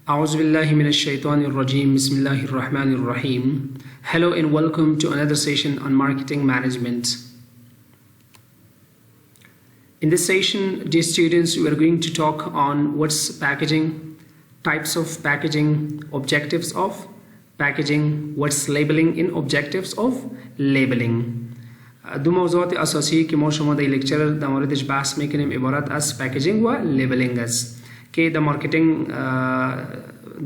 أعوذ بالله من الشيطان الرجيم بسم الله الرحمن الرحيم. Hello and welcome to another session on marketing management. In this session, dear students, we are going to talk on what's packaging, types of packaging, objectives of packaging, what's labeling in objectives of labeling. दो موضوعات أساسية که ما شما در لکچر در موردش بحث میکنیم عبارت از packaging و labeling است که در مارکتینگ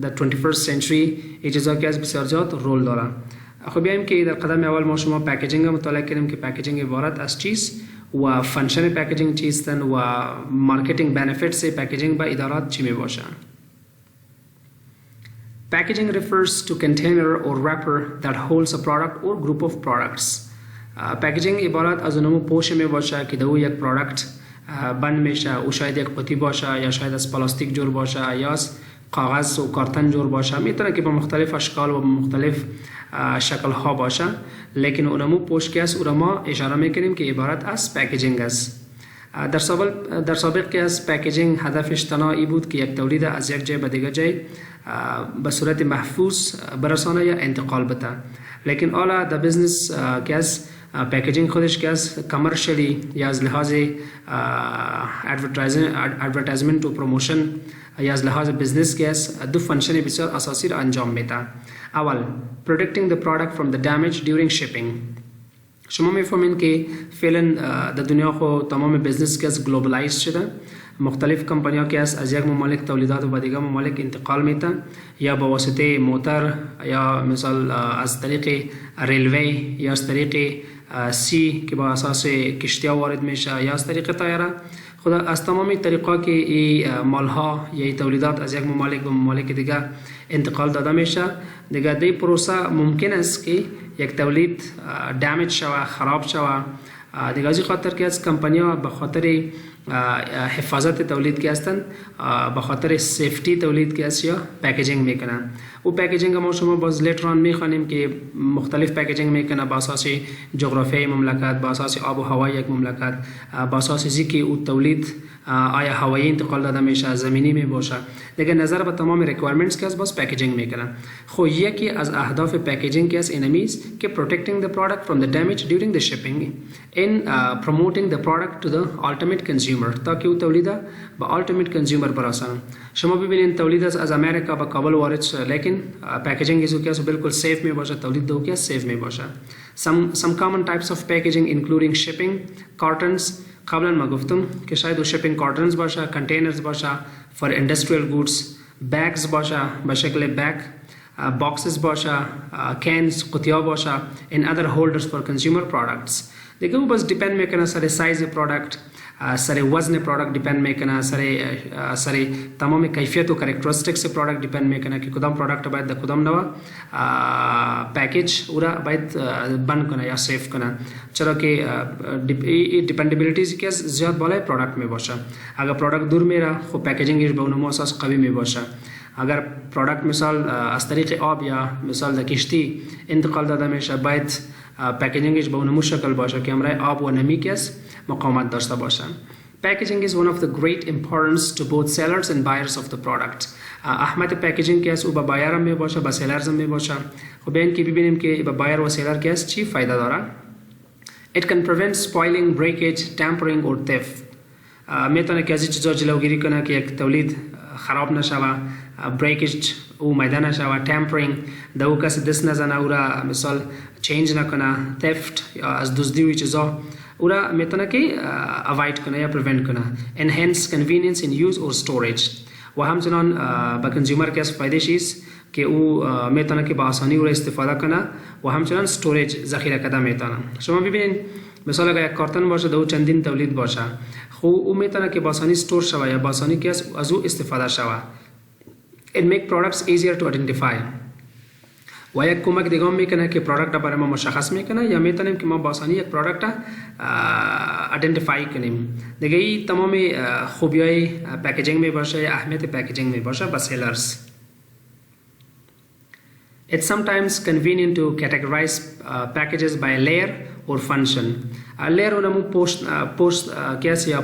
در 21st century اجازه که از بسیار زیاد رول داره. خب بیایم که در قدم اول ما شما پکیجینگ رو مطالعه کنیم که پکیجینگ عبارت از چیست و فانکشن پکیجینگ چیستن و مارکتینگ بنفیتس پکیجینگ با ادارات چی می باشن. Packaging refers to container or wrapper that holds a product or group of products. پکیجینگ عبارت از نمو پوش می باشه که دو یک پروداکت بند میشه او شاید یک قطی باشه یا شاید از پلاستیک جور باشه یا از کاغذ و کارتن جور باشه، میتونه که با مختلف اشکال و مختلف شکل ها باشه، لیکن اونمو پوش که است او را ما اشاره میکنیم که عبارت از پکیجینگ است. در سابق که از پکیجینگ هدفش تنها ای بود که یک تولید از یک جای به دیگر جای به صورت محفوظ برسانه یا انتقال بده، لیکن حالا در بزنس که از پکیجینگ خودش که از کامرشلی یا از لحاظ ادورتایزمنت و پروموشن یا از لحاظ بزنس که از دو فانکشن بسیار اساسی را انجام میده. اول protecting the product from the damage during shipping. شما میفهمین که فعلا در دنیا خو تمام بزنس که از گلوبلایز شده، مختلف کمپانی‌ها که از یک مملکت تولیدات و به دیگر ممالک انتقال میده یا با واسطه موتر یا مثال از طریق ریلوی یا از طریق سی که با اساس کشتی‌ها وارد میشه یا از طریق طیاره. خدا از تمامی طریقا که این مالها یا این تولیدات از یک مملک به مملک دیگر انتقال داده میشه، دیگر دی پروسه ممکن است که یک تولید دمیج شوه، خراب شوه. دیگر از خاطر که از کمپانی‌ها به خاطر حفاظت تولید که هستند، به خاطر سیفتی تولید که است یا پکیجینگ میکنن. و پکیجینگ ما شما باز لیتران میخوانیم که مختلف پکیجینگ میکنه با اساس جغرافیای مملکت، با اساس آب و هوای یک مملکت، با اساس اینکه او تولید آیا هوایی انتقال داده میشه، زمینی می باشه. دیگه نظر به تمام ریکوایرمنتس که از باز پکیجینگ میکنن. خب یکی از اهداف پکیجینگ که از اینمیز که protecting the product from the damage during the shipping and promoting the product to the ultimate consumer تاکه او تولید به ultimate consumer برسانه. شما ببینید تولید از امریکا به کابل وارد شده، لیکن پکیجینگ ایزو که بالکل سیف می باشه، تولید دو که سیف می باشه. Some common types of packaging including shipping, cartons. قبلا ما گفتم که شاید او shipping cartons باشه، containers باشه for industrial goods، bags باشه به شکل bag، boxes باشه، cans قطی‌ها باشه and other holders for consumer products. دیگه او بس دیپند میکنه سر سایز پروداکت، سر وزن پروداکت دیپند میکنه، سر تمام کیفیت و کاراکتریستیکس پروداکت دیپند میکنه که کدام پروداکت باید در کدام نوع پکیج او را باید بند کنه یا سیف کنه، چرا که دیپندبیلیتیز که زیاد بالای پروداکت می باشه. اگر پروداکت دور میره خب پکیجینگش به اون اساس قوی می باشه. اگر پروداکت مثال از طریق آب یا مثال در کشتی انتقال داده میشه، باید پکیجینگش به اون شکل باشه که امرای آب و نمی که مقاومت داشته باشه. Packaging is one of the great importance to both sellers and buyers of the product. اهمیت پکیجینگ که است او به بایر هم می باشه، به سیلرز هم می باشه. خب بیاین که ببینیم که به بایر و سیلر که است چی فایده داره. It can prevent spoiling, breakage, tampering or theft. میتونه که از این چیزا جلوگیری کنه که یک تولید خراب نشوه، بریکیج او میده نشوه، تمپرینگ در او کسی دست نزنه او را مثال چینج نکنه، تفت یا از دزدی و چیزا او را میتونه که اوایید کنه یا پریونت کنه. enhance convenience in use or storage. و همچنان به کنزیومر که از فایده است که او میتونه که با آسانی او را استفاده کنه و همچنان استوریج ذخیره کرده میتونه. شما ببینید مثلا اگر یک کارتن باشه دو چندین تولید باشه، خب او میتونه که با آسانی استور شوه یا با آسانی که از او استفاده شوه. It make products easier to identify. و یک کمک دیگه هم میکنه که پروداکت برای ما مشخص میکنه یا میتونیم که ما با آسانی یک پروداکت ایدنتیفای کنیم. دیگه این تمام خوبیای پکیجینگ می باشه، اهمیت پکیجینگ می باشه با سیلرز. It's sometimes convenient to categorize packages by layer or function. layer اونمو پوست کیس یا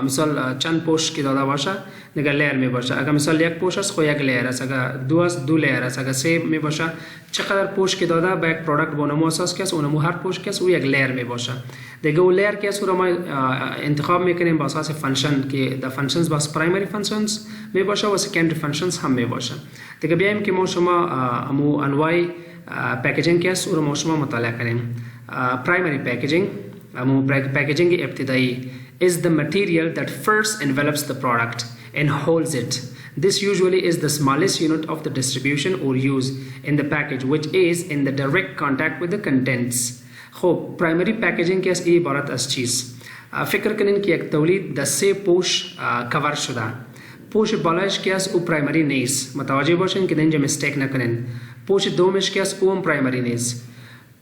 مثال چند پوست که داده باشه، دیگه لیر می باشه. اگر مثال یک پوش است خو یک لیر است، اگر دو است دو لیر است، اگر سه می باشه چقدر پوش که داده به یک پروداکت به اونمو اساس که است اونمو هر پوش که است او یک لیر می باشه. دیگه اون لیر که است رو ما انتخاب میکنیم با اساس فانکشن که د فانکشنز باز پرایمری فانکشنز می باشه و سکندری فانکشنز هم می باشه. دیگه بیایم که ما شما امو انواع پیکیجینگ که است او رو ما شما مطالعه کنیم. پرایمری پیکیجینگ امو پیکیجینگ ابتدایی is the material that first envelops the product and holds it. This usually is the smallest unit of the distribution or use in the package which is in the direct contact with the contents. خب primary packaging के ये बात as चीज़ फिक्र करें कि एक तौलीद 10 से पोश कवर शुदा पोश बालाश के as वो primary नहीं मतवाजे बाशन कि देंगे mistake न करें पोश दो में के as वो primary नहीं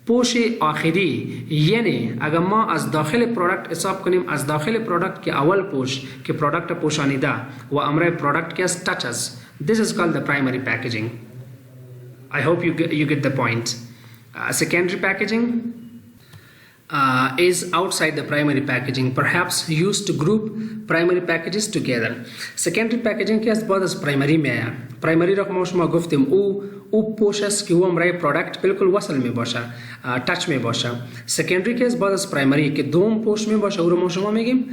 पोश आखिरी यानी अगर माँ از داخل प्रोडक्ट हिसाब करें از داخل प्रोडक्ट के अवल पोश के प्रोडक्ट पोशानिदा व अमरे प्रोडक्ट के as touches. This is called the primary packaging. I hope you get the point. Secondary packaging is outside the primary packaging, perhaps used to group primary packages together. Secondary packaging के बाद as primary में आया. Primary रकम उस में गुफ्तम ओ पोशस कि वो हमारे प्रोडक्ट बिल्कुल वसल में बशा टच में बशा. Secondary के बाद as primary के दो पोश में बशा और मौसम में गिम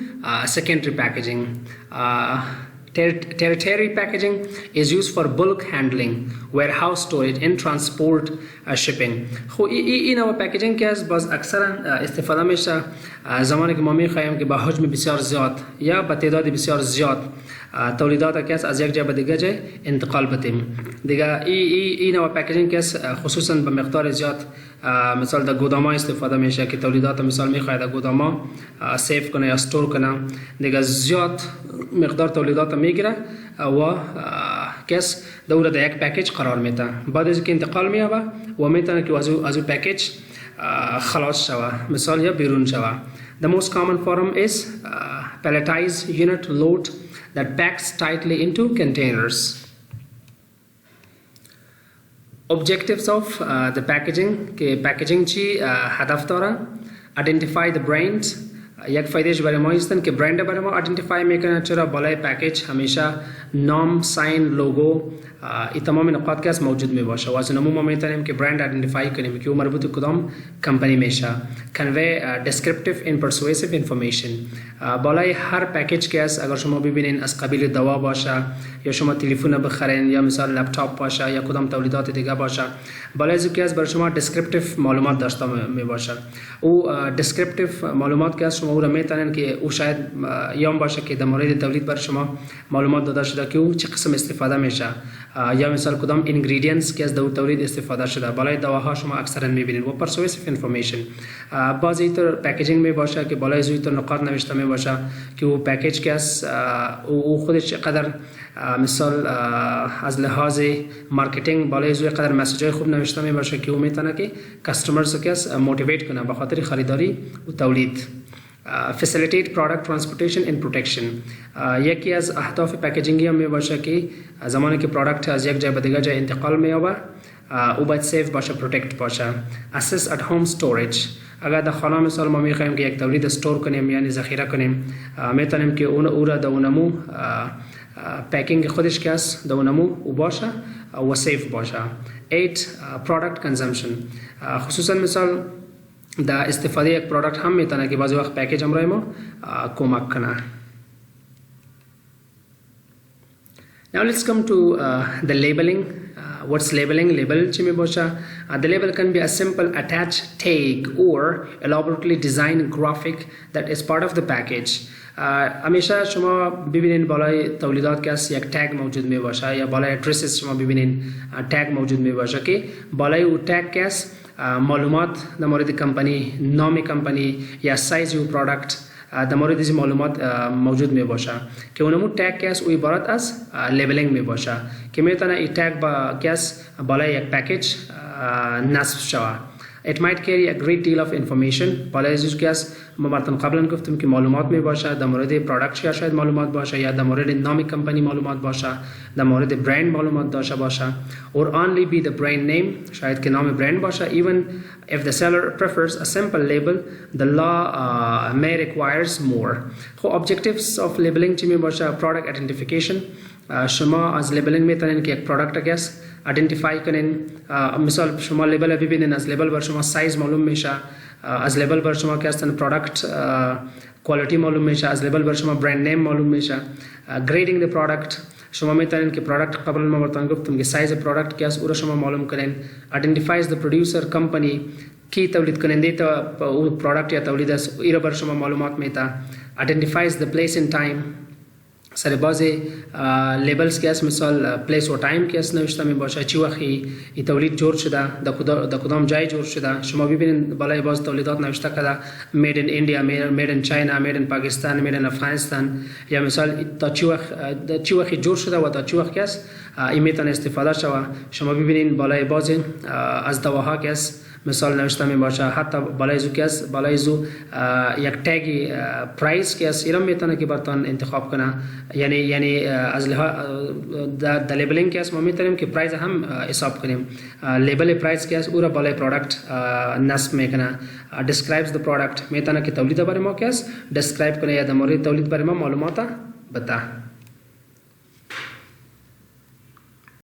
secondary packaging. Tertiary packaging is used for bulk handling, warehouse storage and transport shipping. خو این نوع packaging که است باز اکثرا استفاده میشه زمانی که ما میخوایم که با حجم بسیار زیاد یا با تعداد بسیار زیاد تولیدات که است از یک جای به دیگه جای انتقال بدیم. دیگه این نوع packaging که است خصوصا به مقدار زیاد مثال در گوداما استفاده میشه که تولیدات مثال میخواد در گوداما سیف کنه یا استور کنه. دیگه زیاد مقدار تولیدات میگیره و کس دوره در یک پکیج قرار میده. بعد از که انتقال میابه و میتونه که از پکیج خلاص شوه مثال یا بیرون شوه. The most common form is palletized unit load that packs tightly into containers. Objectives of the packaging के packaging ची هدف داره. Identify the brands. یک فایدهش برای ما هستن که برند برای ما آیدنتیفای میکنه. چرا بالای پکیج همیشه نام، ساین، لوگو این تمام نقاط که موجود می باشه و از نمو ما میتونیم که برند آیدنتیفای کنیم که او مربوط کدام کمپانی میشه. convey descriptive and persuasive information. بالای هر پکیج که است اگر شما ببینین از قبیل دوا باشه یا شما تلفن بخرین یا مثلا لپتاپ باشه یا کدام تولیدات دیگه باشه بالای زو که است برای شما descriptive معلومات داشته می باشه. او descriptive معلومات که است شما او را میتونین که او شاید یام باشه که در مورد تولید بر شما معلومات داده شده که او چه قسم استفاده میشه یا مثلا کدام ingredients که از در تولید استفاده شده. بالای دواها شما اکثرا میبینید. و persuasive information بعضی اینطور پکیجینگ می باشه که بالای زوی اینطور نقاط نوشته می باشه که او پکیج که است او خودش قدر مثال از لحاظ مارکتینگ بالای زوی قدر مسیجای خوب نوشته می باشه که او میتونه که کستمرز که است موتیویت کنه به خاطر خریداری و تولید. Facilitate product transportation and protection. یکی از اهداف پکیجینگی هم می باشه که زمانی که پروداکت از یک جای به دیگه جای انتقال می‌یابه او باید سیف باشه، پروتکت باشه. Assist at home storage. اگر در خانه مثال ما می‌خوایم که یک تولید استور کنیم یعنی ذخیره کنیم میتونیم که او را در اونمو پکینگ خودش که است در اونمو او باشه و سیف باشه. 8 product consumption. خصوصا مثال در استفاده یک پروداکت هم میتونه که بعضی وقت پکیج هم رای ما کمک کنه. Now let's come to the labeling. What's labeling? Label چی می باشه؟ The label can be a simple attached tag or elaborately designed graphic that is part of the package. همیشه شما ببینید بالای تولیدات که است یک تگ موجود می باشه یا بالای ادرسز شما ببینید تگ موجود می باشه که بالای او تگ که است معلومات در مورد کمپانی، نام کمپانی یا سایز او پروداکت در مورد این معلومات موجود می باشه که اونمو تگ که است او عبارت از لیبلینگ می باشه که میتونه این تگ با که است بالای یک پکیج نصب شود. it might carry a great deal of information بالا ازش که است ما براتون قبلا گفتم که معلومات می باشه در مورد پروداکت یا شاید معلومات باشه یا در مورد نام کمپانی معلومات باشه در مورد برند معلومات داشته باشه or only be the brand name شاید که نام برند باشه even if the seller prefers a simple label the law may requires more خب objectives of labeling چی می باشه product identification شما از لیبلینگ میتونین که یک پروداکت کس آیدنتیفای کنین مثال شما لیبل ببینین از لیبل بر شما سایز معلوم میشه از لیبل بر شما که هستن پروداکت کوالیتی معلوم میشه از لیبل بر شما برند نیم معلوم میشه گریدینگ د پروداکت شما میتونین که پروداکت قبل ما براتون گفتم که سایز پروداکت که است او را شما معلوم کنین آیدنتیفایز د پرودیوسر کمپانی کی تولید کننده تا او پروداکت یا تولید است ایرا بر شما معلومات میتا آیدنتیفایز د پلیس ان تایم سر بعضی لیبلز که است مثال پلیس و تایم که است نوشته می باشه چی وقتی این تولید جور شده در کدام جای جور شده شما ببینید بالای باز تولیدات نوشته کده made in India made in China made in Pakistan made in افغانستان یا مثال تا چی وقتی جور شده و تا چی وقت است این میتونه استفاده شود شما ببینید بالای باز از دواها که است مثال نوشته می باشه حتی بالای زو که است بالای زو یک تگی پرایس که است ایران میتونه که براتون انتخاب کنه یعنی از لحاظ د لیبلینگ که است ما میتونیم که پرایس هم حساب کنیم لیبل پرایس که است او را بالای پروداکت نصب میکنه describes the product میتونه که تولید برای ما که است describe کنه یا در مورد تولید برای ما معلومات بده